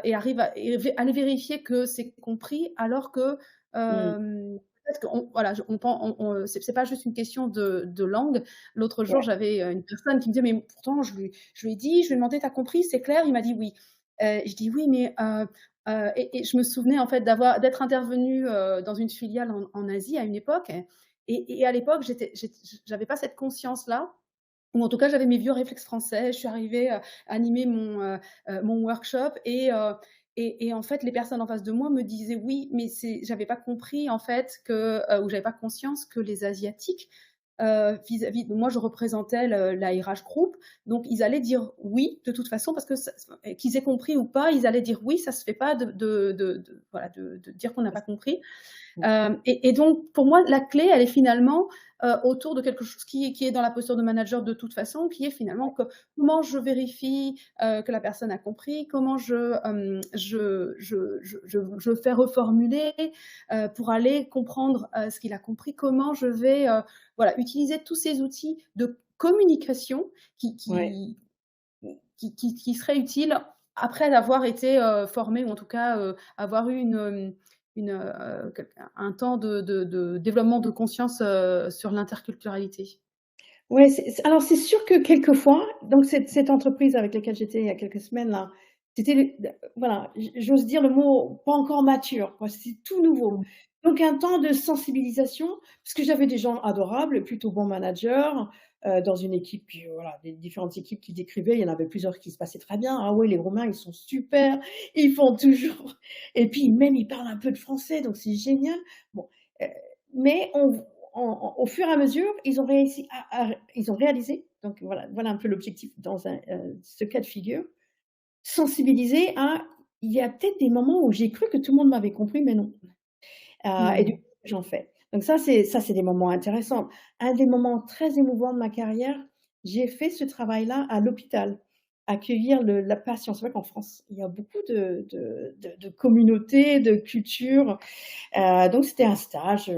et arrive à aller vérifier que c'est compris alors que, Mmh. peut-être qu'on voilà, on pen on c'est pas juste une question de langue. L'autre jour, Ouais. j'avais, une personne qui me disait: «Mais pourtant je lui ai dit, je lui ai demandé: "Tu as compris, c'est clair?" Il m'a dit: «Oui». Je dis: «Oui, mais» et je me souvenais en fait d'être intervenue, dans une filiale en Asie à une époque et à l'époque, j'avais pas cette conscience-là ou en tout cas, j'avais mes vieux réflexes français. Je suis arrivée, animer mon workshop et en fait, les personnes en face de moi me disaient: «Oui, mais c'est» j'avais pas compris en fait que, ou j'avais pas conscience que les asiatiques, vis-à-vis de moi, je représentais la RH group, donc ils allaient dire «oui» de toute façon parce que ça qu'ils aient compris ou pas, ils allaient dire «oui», ça se fait pas de voilà, de dire qu'on n'a pas compris. Et donc pour moi, la clé, elle est finalement, autour de quelque chose qui est dans la posture de manager de toute façon, qui est finalement que comment je vérifie, que la personne a compris, comment je fais reformuler, pour aller comprendre, ce qu'il a compris, comment je vais, voilà, utiliser tous ces outils de communication qui Ouais. qui qui seraient utiles après avoir été, formé ou en tout cas, avoir eu un temps de développement de conscience, sur l'interculturalité. Ouais, alors c'est sûr que quelquefois, donc cette entreprise avec laquelle j'étais il y a quelques semaines là, c'était voilà, j'ose dire le mot pas encore mature, quoi, c'est tout nouveau. Mmh. Donc un temps de sensibilisation, parce que j'avais des gens adorables, plutôt bons managers, dans une équipe puis, voilà, des différentes équipes qui décrivaient, il y en avait plusieurs qui se passaient très bien. «Ah oui, les Roumains, ils sont super, ils font toujours» et puis même ils parlent un peu de français, donc c'est génial. Bon, heu, mais au fur et à mesure, ils ont réussi ils ont réalisé, donc voilà un peu l'objectif dans ce cas de figure, sensibiliser à il y a peut-être des moments où j'ai cru que tout le monde m'avait compris, mais non. Et du Mmh. coup, j'en fais. Donc ça c'est des moments intéressants. Un des moments très émouvants de ma carrière, j'ai fait ce travail-là à l'hôpital accueillir la passion. C'est vrai qu'en France, il y a beaucoup de communautés, de cultures. Donc c'était un stage,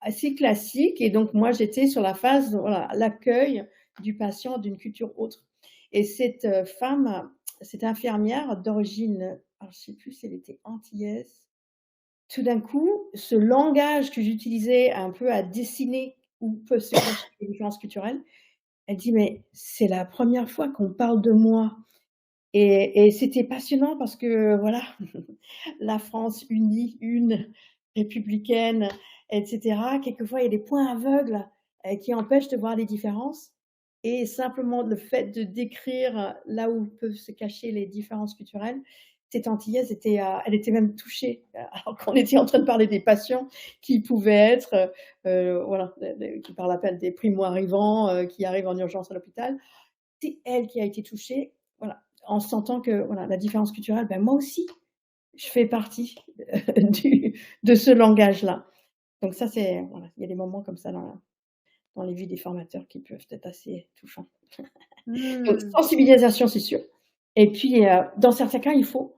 assez classique et donc moi j'étais sur la phase, voilà, l'accueil du patient d'une culture autre et cette, femme, cette infirmière d'origine, alors je sais plus si elle était antillaise. Tout d'un coup, ce langage que j'utilisais un peu à dessiner où peuvent se cacher les différences culturelles, elle dit: «Mais c'est la première fois qu'on parle de moi» et c'était passionnant parce que voilà, la France unie, une, républicaine et cetera. Quelquefois, il y a des points aveugles, qui empêchent de voir les différences et simplement le fait de décrire là où peuvent se cacher les différences culturelles, cette Antillaise était, elle était même touchée, alors qu'on était en train de parler des patients qui pouvaient être, voilà, qui par l'appel des primo-arrivants, qui arrivent en urgence à l'hôpital. C'est elle qui a été touchée, voilà, en sentant que, voilà, la différence culturelle, ben, moi aussi, je fais partie de ce langage-là. Donc ça, c'est voilà, il y a des moments comme ça dans les vies des formateurs qui peuvent être assez touchants. Donc Mmh. sensibilisation, c'est sûr. Et puis, dans certains cas, il faut.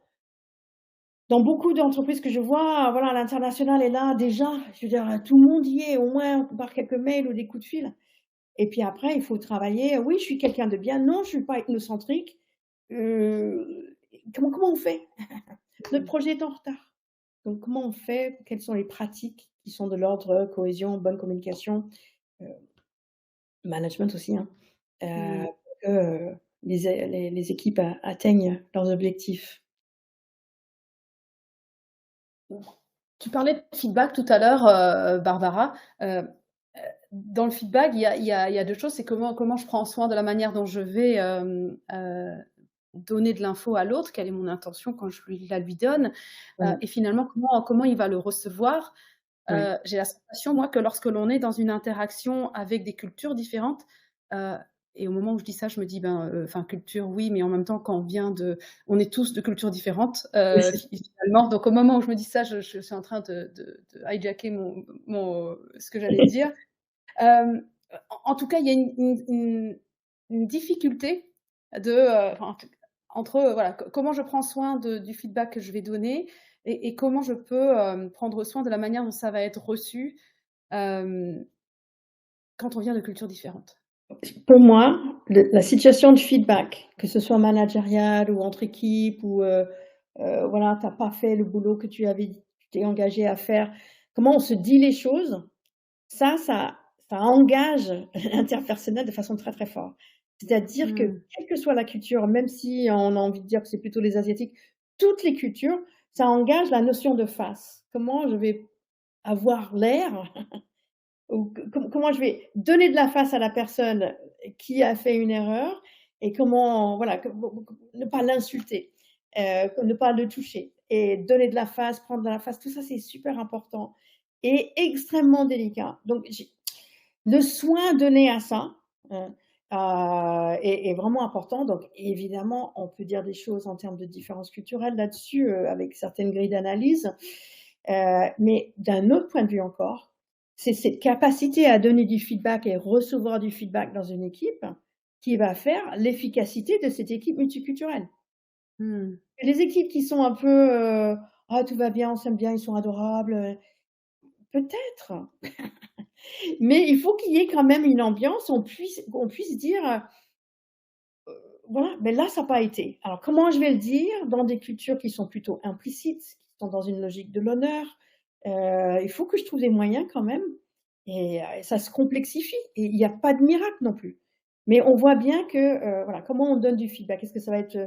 Dans beaucoup d'entreprises que je vois, voilà, l'international est là déjà. Je veux dire, tout le monde y est, au moins par quelques mails ou des coups de fil. Et puis après, il faut travailler. Oui, je suis quelqu'un de bien. Non, je suis pas ethnocentrique. Comment on fait? Notre projet est en retard. Donc comment on fait? Quelles sont les pratiques qui sont de l'ordre cohésion, bonne communication, heu, management aussi, hein, Mmh. pour que, les équipes atteignent leurs objectifs. Tu parlais de feedback tout à l'heure, Barbara. Heu, dans le feedback, il y a 2 choses, c'est comment je prends soin de la manière dont je vais, donner de l'info à l'autre, quelle est mon intention quand je la lui donne, Oui, et finalement comment il va le recevoir. oui. J'ai la sensation, moi, que lorsque l'on est dans une interaction avec des cultures différentes, heu et au moment où je dis ça, je me dis: «Ben, enfin culture, oui, mais en même temps, quand on est tous de cultures différentes, Oui, c'est finalement». Donc au moment où je me dis ça, je suis en train de hijacker ce que j'allais dire. En tout cas, il y a une difficulté enfin, entre, voilà, comment je prends soin du feedback que je vais donner et comment je peux, prendre soin de la manière dont ça va être reçu, hem, quand on vient de cultures différentes. pour moi, la situation de feedback, que ce soit managérial ou entre équipes ou, voilà, tu as pas fait le boulot que tu t'es engagé à faire. Comment on se dit les choses, ça engage l'interpersonnel de façon très, très forte. C'est-à-dire que, Mmh. quelle que soit la culture, même si on a envie de dire que c'est plutôt les asiatiques, toutes les cultures, ça engage la notion de face. Comment je vais avoir l'air ou comment je vais donner de la face à la personne qui a fait une erreur et comment voilà, ne pas l'insulter, ne pas le toucher et donner de la face, prendre de la face, tout ça c'est super important et extrêmement délicat. Donc j'ai le soin donné à ça, est vraiment important. Donc évidemment, on peut dire des choses en termes de différences culturelles là-dessus, avec certaines grilles d'analyse. Mais d'un autre point de vue encore, c'est cette capacité à donner du feedback et recevoir du feedback dans une équipe qui va faire l'efficacité de cette équipe multiculturelle. Mmh. Les équipes qui sont un peu, «Ah tout va bien, on s'aime bien, ils sont adorables», peut-être, mais il faut qu'il y ait quand même une ambiance, on puisse dire, voilà, mais là ça a pas été. Alors comment je vais le dire dans des cultures qui sont plutôt implicites, qui sont dans une logique de l'honneur? Il faut que je trouve des moyens quand même et ça se complexifie et il y a pas de miracle non plus. Mais on voit bien que, voilà, comment on donne du feedback? Est-ce que ça va être,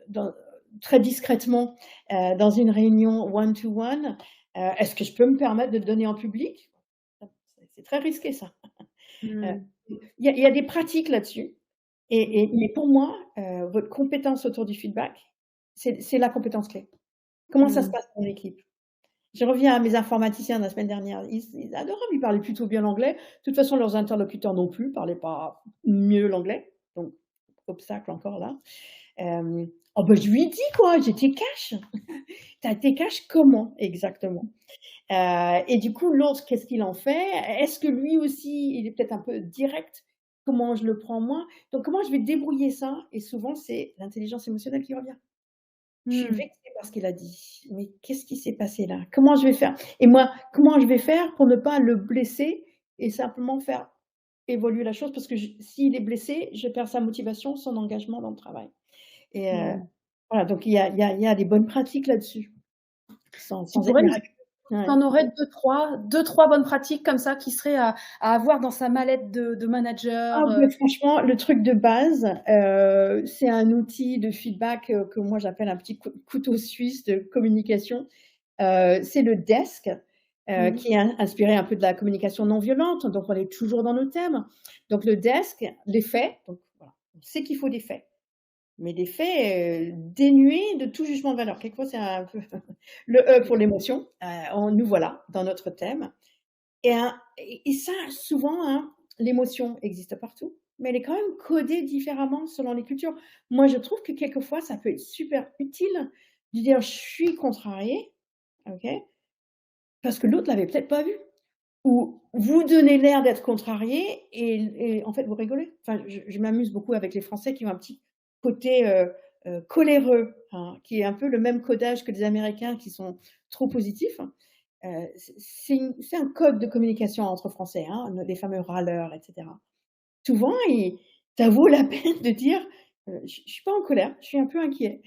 dans très discrètement, dans une réunion one to one? Est-ce que je peux me permettre de le donner en public? C'est très risqué ça. Heu, Mmh. il y a des pratiques là-dessus mais pour moi, votre compétence autour du feedback, c'est la compétence clé. Comment ça se Mmh. passe dans l'équipe? Je reviens à mes informaticiens de la semaine dernière. Ils adorables, ils parlaient plutôt bien l'anglais. De toute façon, leurs interlocuteurs non plus parlaient pas mieux l'anglais, donc obstacle encore là. Oh bah, je lui dis quoi: «J'étais cash». «Tu as été cash comment exactement?» Et du coup, l'autre, qu'est-ce qu'il en fait? Est-ce que lui aussi, il est peut-être un peu direct? comment je le prends moi? Donc comment je vais débrouiller ça? Et souvent, c'est l'intelligence émotionnelle qui revient. Je suis Mmh. vexée par ce qu'il a dit. Mais qu'est-ce qui s'est passé là? Comment je vais faire? Et moi, comment je vais faire pour ne pas le blesser et simplement faire évoluer la chose? Parce que s'il est blessé, je perds sa motivation, son engagement dans le travail. Et Mmh. voilà, donc il y a des bonnes pratiques là-dessus, Tu sans être pourrais nous miraculeux. Ouais. Tu en aurais deux trois bonnes pratiques comme ça qui seraient à avoir dans sa mallette de Ah manager, beh, franchement, le truc de base, c'est un outil de feedback, que moi j'appelle un petit couteau suisse de communication. C'est le DESC, mmh, qui est inspiré un peu de la communication non violente, donc on est toujours dans nos thèmes. Donc le DESC, les faits, donc voilà, on sait qu'il faut des faits, mais des faits, dénués de tout jugement de valeur. Quelquefois, c'est un peu le E pour l'émotion, on nous voilà dans notre thème. Et ça, souvent, hein, l'émotion existe partout, mais elle est quand même codée différemment selon les cultures. Moi, je trouve que quelquefois, ça peut être super utile de dire: «Je suis contrarié», OK, parce que l'autre l'avait peut-être pas vu. Ou vous donnez l'air d'être contrarié et en fait, vous rigolez. Enfin, je m'amuse beaucoup avec les Français qui ont un petit côté, coléreux, hein, qui est un peu le même codage que les Américains qui sont trop positifs. C'est un code de communication entre Français, hein, les fameux râleurs et cetera. Souvent, ça vaut la peine de dire, «Je suis pas en colère, je suis un peu inquiet».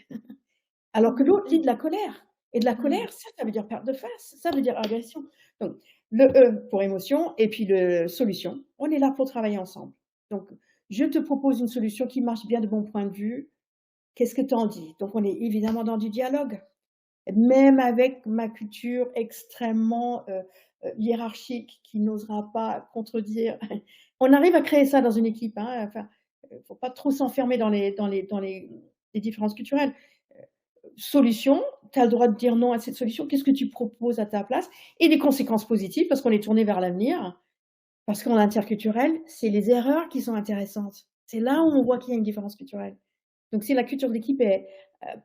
Alors que mmh, l'autre dit de la colère et de la mmh, colère, ça veut dire perte de face, ça veut dire agression. Donc le E pour émotion et puis le solution, on est là pour travailler ensemble. Donc je te propose une solution qui marche bien de mon point de vue. Qu'est-ce que tu en dis? Donc on est évidemment dans du dialogue. Même avec ma culture extrêmement, hiérarchique qui n'osera pas contredire. On arrive à créer ça dans une équipe, hein, enfin, faut pas trop s'enfermer dans les différences culturelles. Solution, tu as le droit de dire non à cette solution. Qu'est-ce que tu proposes à ta place? Et des conséquences positives parce qu'on est tourné vers l'avenir. Parce qu'en interculturel, c'est les erreurs qui sont intéressantes. C'est là où on voit qu'il y a une différence culturelle. Donc si la culture de l'équipe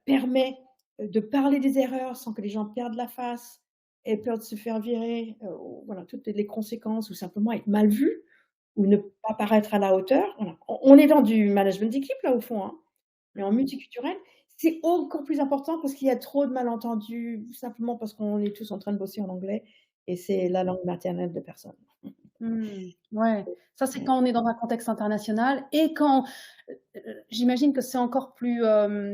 permet, de parler des erreurs sans que les gens perdent la face, aient peur de se faire virer, voilà, toutes les conséquences ou simplement être mal vu ou ne pas paraître à la hauteur, voilà. On est dans du management d'équipe là, au fond, hein. Mais en mmh. multiculturel, c'est encore plus important parce qu'il y a trop de malentendus, simplement parce qu'on est tous en train de bosser en anglais et c'est la langue maternelle de personne. Mmh, ouais, ça c'est Ouais, quand on est dans un contexte international et quand j'imagine que c'est encore plus,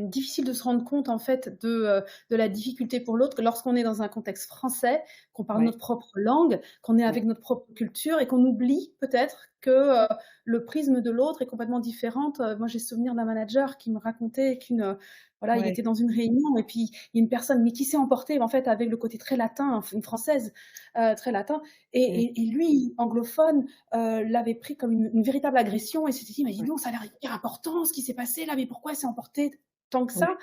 difficile de se rendre compte en fait de la difficulté pour l'autre que lorsqu'on est dans un contexte français, qu'on parle ouais, notre propre langue, qu'on est ouais, avec notre propre culture et qu'on oublie peut-être que, le prisme de l'autre est complètement différente. Moi j'ai souvenir d'un manager qui me racontait voilà, il ouais, était dans une réunion et puis il y a une personne, mais qui s'est emportée en fait avec le côté très latin, une française, très latin et ouais, et lui, anglophone, l'avait pris comme une véritable agression et s'était dit: «Mais dis ouais, donc, ça a l'air hyper important ce qui s'est passé là, mais pourquoi elle s'est emportée tant que ouais, ça?»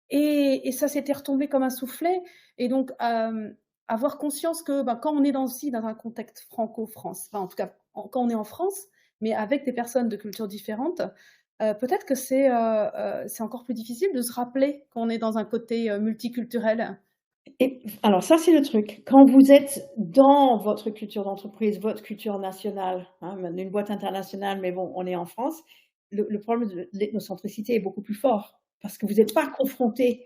Et ça s'était retombé comme un soufflet et donc avoir conscience que, ben, quand on est dans un contexte franco-France, enfin en tout cas quand on est en France, mais avec des personnes de cultures différentes, peut-être que c'est encore plus difficile de se rappeler qu'on est dans un côté, multiculturel. et alors ça, c'est le truc. Quand vous êtes dans votre culture d'entreprise, votre culture nationale, hein, une boîte internationale, mais bon, on est en France, le problème de l'ethnocentricité est beaucoup plus fort parce que vous êtes pas confrontés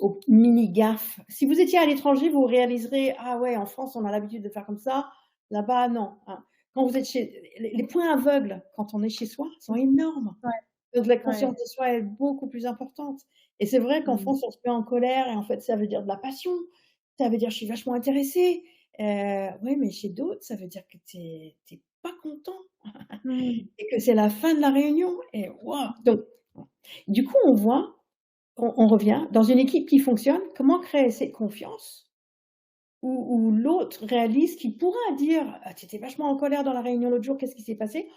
aux mini gaffes. Si vous étiez à l'étranger, vous réaliserez: «Ah ouais, en France, on a l'habitude de faire comme ça, là-bas, non», hein. Quand vous êtes chez les points aveugles, quand on est chez soi, sont énormes. Ouais, Donc la ouais. conscience de soi est beaucoup plus importante et c'est vrai qu'en Mmh. France, on se met en colère et en fait, ça veut dire de la passion. Ça veut dire: «Je suis vachement intéressé». Ouais, mais chez d'autres, ça veut dire que tu es pas content Mmh. et que c'est la fin de la réunion et waouh! Donc du coup, on voit, on revient dans une équipe qui fonctionne, comment créer cette confiance où l'autre réalise qu'il pourra dire: «Ah, tu étais vachement en colère dans la réunion l'autre jour, qu'est-ce qui s'est passé?»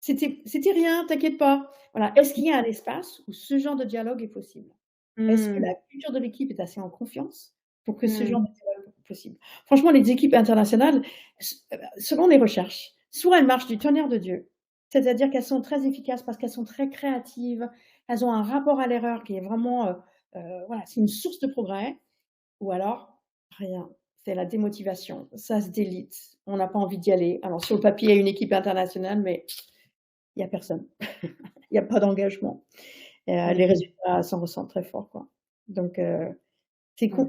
«C'ét c'était rien, t'inquiète pas». Voilà. Est-ce qu'il y a un espace où ce genre de dialogue est possible? Est-ce que Mmh. la culture de l'équipe est assez en confiance pour que ce Mmh. genre de dialogue soit possible? Franchement, les équipes internationales, selon les recherches, soit elles marchent du tonnerre de Dieu, c'est-à-dire qu'elles sont très efficaces parce qu'elles sont très créatives, elles ont un rapport à l'erreur qui est vraiment, voilà, c'est une source de progrès, ou alors rien, c'est la démotivation, ça se délite, on n'a pas envie d'y aller. Alors sur le papier, il y a une équipe internationale, mais il y a personne. Il y a pas d'engagement. Les Mmh. résultats s'en ressentent très fort, quoi. Donc Ouais.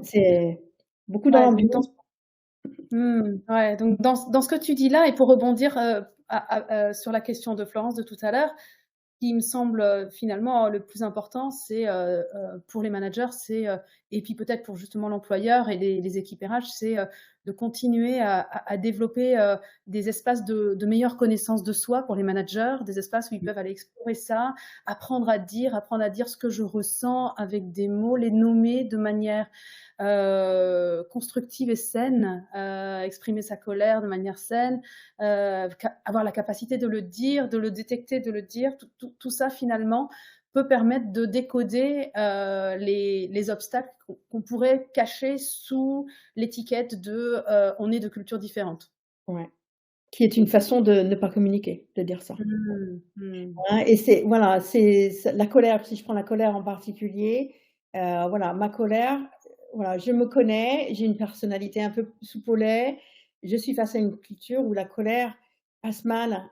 c'est beaucoup dans Ouais, donc l'ambiance. ouais, donc dans ce que tu dis là et pour rebondir, sur la question de Florence de tout à l'heure, qui me semble, finalement, le plus important, c'est, pour les managers, c'est, et puis peut-être pour justement l'employeur et les équipes RH, c'est, de continuer à développer, des espaces de meilleure connaissance de soi pour les managers, des espaces où ils peuvent aller explorer ça, apprendre à dire ce que je ressens avec des mots, les nommer de manière, constructive et saine, exprimer sa colère de manière saine, avoir la capacité de le dire, de le détecter, de le dire, tout ça finalement peut permettre de décoder les obstacles qu'on pourrait cacher sous l'étiquette de on est de cultures différentes. Ouais, qui est une façon de ne pas communiquer, de dire ça. Mmh. Hein et c'est voilà, c'est la colère, si je prends la colère en particulier, voilà, ma colère, voilà, je me connais, j'ai une personnalité un peu soupe au lait, je suis face à une culture où la colère passe mal,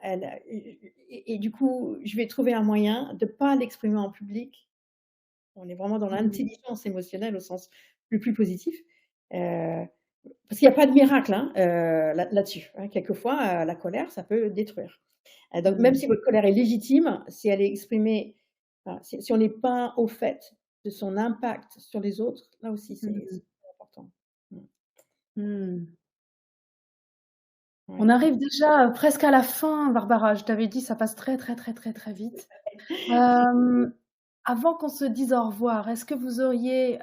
et du coup, je vais trouver un moyen de pas l'exprimer en public. On est vraiment dans Mmh. l'intelligence émotionnelle au sens le plus positif, heu, parce qu'il y a pas de miracle, hein, là-dessus, hein. Quelquefois, la colère, ça peut détruire. Donc même Mmh. si votre colère est légitime, si elle est exprimée, voilà, si on n'est pas au fait de son impact sur les autres, là aussi Mmh. c'est important. Mmh. Mmh. On Ouais. arrive déjà, presque à la fin, Barbara. Je t'avais dit, ça passe très, très, très, très, très vite. Hem, Avant qu'on se dise au revoir, est-ce que vous auriez,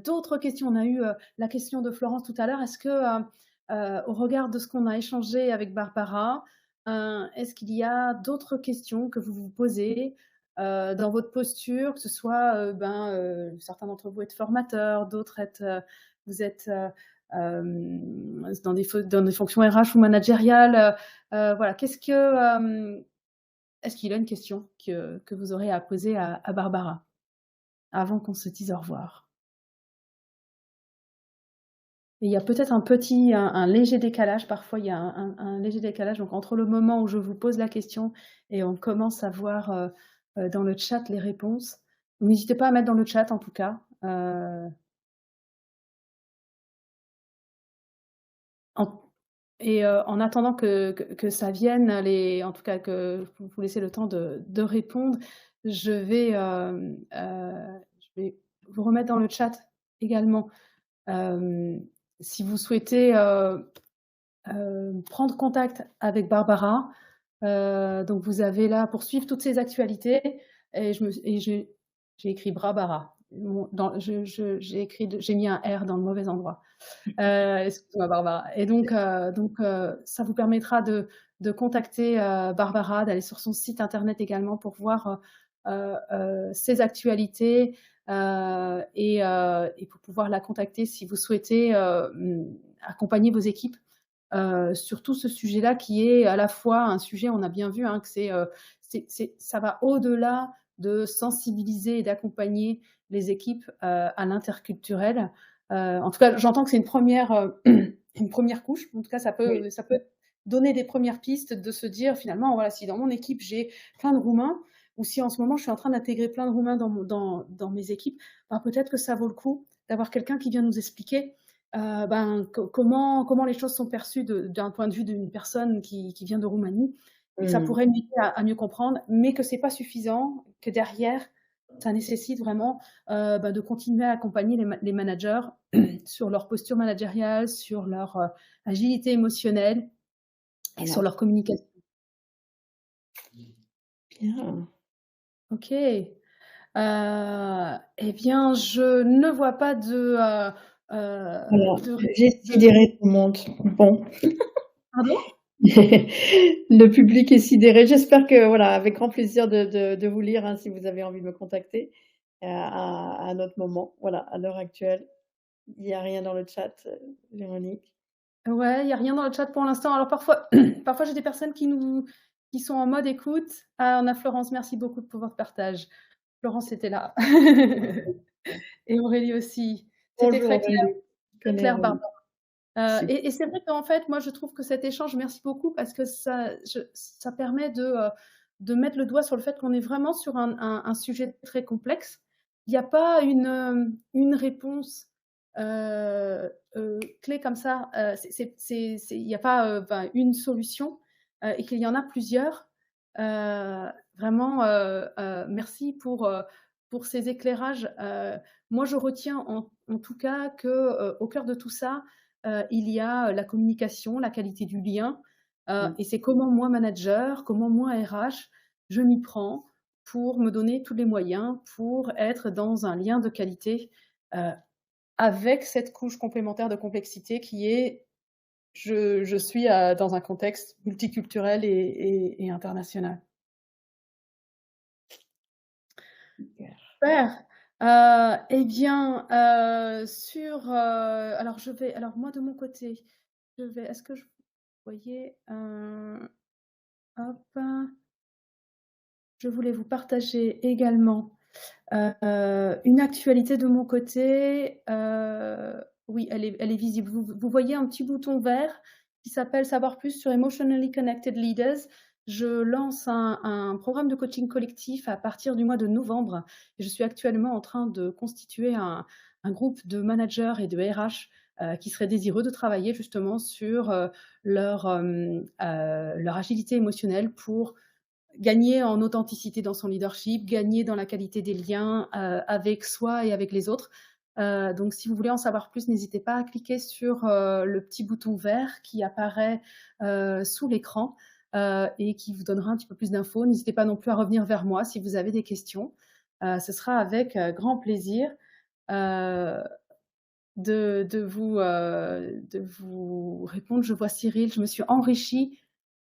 d'autres questions? On a eu, la question de Florence tout à l'heure. Est-ce que, au regard de ce qu'on a échangé avec Barbara, est-ce qu'il y a d'autres questions que vous vous posez, dans votre posture? Que ce soit, certains d'entre vous êtes formateurs, d'autres vous êtes, dans des fonctions RH ou managériales, voilà. Est-ce qu'il y a une question que vous aurez à poser à Barbara, avant qu'on se dise au revoir? Et il y a peut-être un léger décalage, parfois il y a un léger décalage, donc entre le moment où je vous pose la question et on commence à voir, dans le chat les réponses. N'hésitez pas à mettre dans le chat en tout cas, en en attendant que ça vienne, en tout cas que vous laissez le temps de répondre, je vais vous remettre dans le chat également, hem, si vous souhaitez, prendre contact avec Barbara, donc vous avez là pour suivre toutes ses actualités et j'ai écrit Brabara. Mon dans j'ai écrit j'ai mis un R dans le mauvais endroit. Excuse-moi Barbara et ça vous permettra de contacter, Barbara, d'aller sur son site internet également pour voir, ses actualités, et pour pouvoir la contacter si vous souhaitez, accompagner vos équipes, sur tout ce sujet-là qui est à la fois un sujet, on a bien vu, hein, que ça va au-delà de sensibiliser et d'accompagner les équipes, à l'interculturel. En tout cas, j'entends que c'est une première, une première couche. En tout cas, Oui. ça peut donner des premières pistes de se dire finalement, voilà, si dans mon équipe j'ai plein de Roumains ou si en ce moment je suis en train d'intégrer plein de Roumains dans mes équipes, ben, peut-être que ça vaut le coup d'avoir quelqu'un qui vient nous expliquer, comment les choses sont perçues d'un point de vue d'une personne qui vient de Roumanie et que ça Mmh. pourrait m'aider à mieux comprendre, mais que c'est pas suffisant, que derrière, ça nécessite vraiment, de continuer à accompagner les managers sur leur posture managériale, sur leur, agilité émotionnelle et sur Voilà. leur communication. Bien. OK. Et bien, je ne vois pas Voilà, j'ai de sidéré tout le monde. Bon. pardon? Le public est sidéré. J'espère que voilà, avec grand plaisir de vous lire, hein, si vous avez envie de me contacter, à un autre moment. Voilà, à l'heure actuelle, il y a rien dans le chat, Véronique. Ouais, il y a rien dans le chat pour l'instant. Alors parfois parfois j'ai des personnes qui sont en mode écoute. Ah, on a Florence, merci beaucoup pour votre partage. Florence était là. Et Aurélie aussi. C'était Bonjour Aurélie, je très connais clair, Aurélie. Barbara. Super. Et c'est vrai qu'en fait, moi je trouve que cet échange merci beaucoup parce que ça permet de mettre le doigt sur le fait qu'on est vraiment sur un sujet très complexe. Il y a pas une réponse, clé comme ça, il y a pas, enfin, une solution, et qu'il y en a plusieurs. Vraiment, merci pour ces éclairages. Moi, je retiens en tout cas que, au cœur de tout ça, il y a la communication, la qualité du lien, Mmh. et c'est comment moi, manager, comment moi, RH, je m'y prends pour me donner tous les moyens pour être dans un lien de qualité, heu, avec cette couche complémentaire de complexité qui est je suis, dans un contexte multiculturel et international. Super. Super. Et bien, alors moi de mon côté, est-ce que je voyais, hop, je voulais vous partager également, une actualité de mon côté, oui, elle est visible. Vous voyez un petit bouton vert qui s'appelle «Savoir plus sur Emotionally Connected Leaders». Je lance un programme de coaching collectif à partir du mois de novembre et je suis actuellement en train de constituer un groupe de managers et de RH, qui seraient désireux de travailler justement sur, leur agilité émotionnelle pour gagner en authenticité dans son leadership, gagner dans la qualité des liens, avec soi et avec les autres. Donc si vous voulez en savoir plus, n'hésitez pas à cliquer sur, le petit bouton vert qui apparaît, sous l'écran, et qui vous donnera un petit peu plus d'infos. N'hésitez pas non plus à revenir vers moi si vous avez des questions. Ce sera avec, grand plaisir, heu, de vous répondre. Je vois Cyril, je me suis enrichie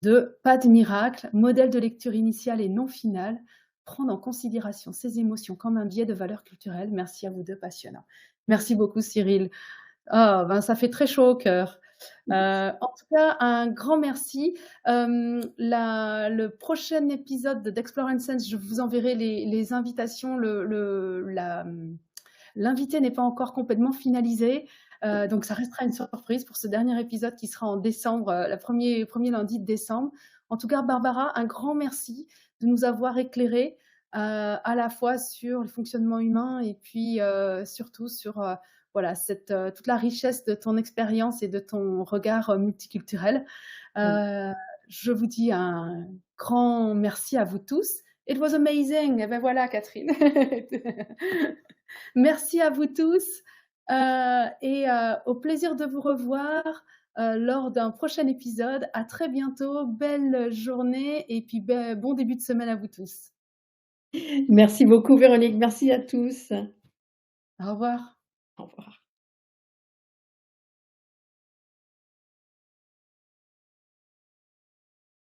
de Pas de miracle, modèle de lecture initiale et non finale, prendre en considération ses émotions comme un biais de valeur culturelle. Merci à vous 2, passionnant. Merci beaucoup Cyril. Ah, ben, ça fait très chaud au cœur. En tout cas, un grand merci. Le prochain épisode d'Explore and Sense, je vous enverrai les invitations. L'invité n'est pas encore complètement finalisé, donc ça restera une surprise pour ce dernier épisode qui sera en décembre, le premier lundi de décembre. En tout cas, Barbara, un grand merci de nous avoir éclairés, à la fois sur le fonctionnement humain et puis, surtout sur, voilà, toute la richesse de ton expérience et de ton regard, multiculturel. Mmh. Heu, je vous dis un grand merci à vous tous. It was amazing! Et ben voilà Catherine. Merci à vous tous, au plaisir de vous revoir, lors d'un prochain épisode. À très bientôt, belle journée et puis bon début de semaine à vous tous. Merci beaucoup Véronique, merci à tous. Au revoir. Au revoir.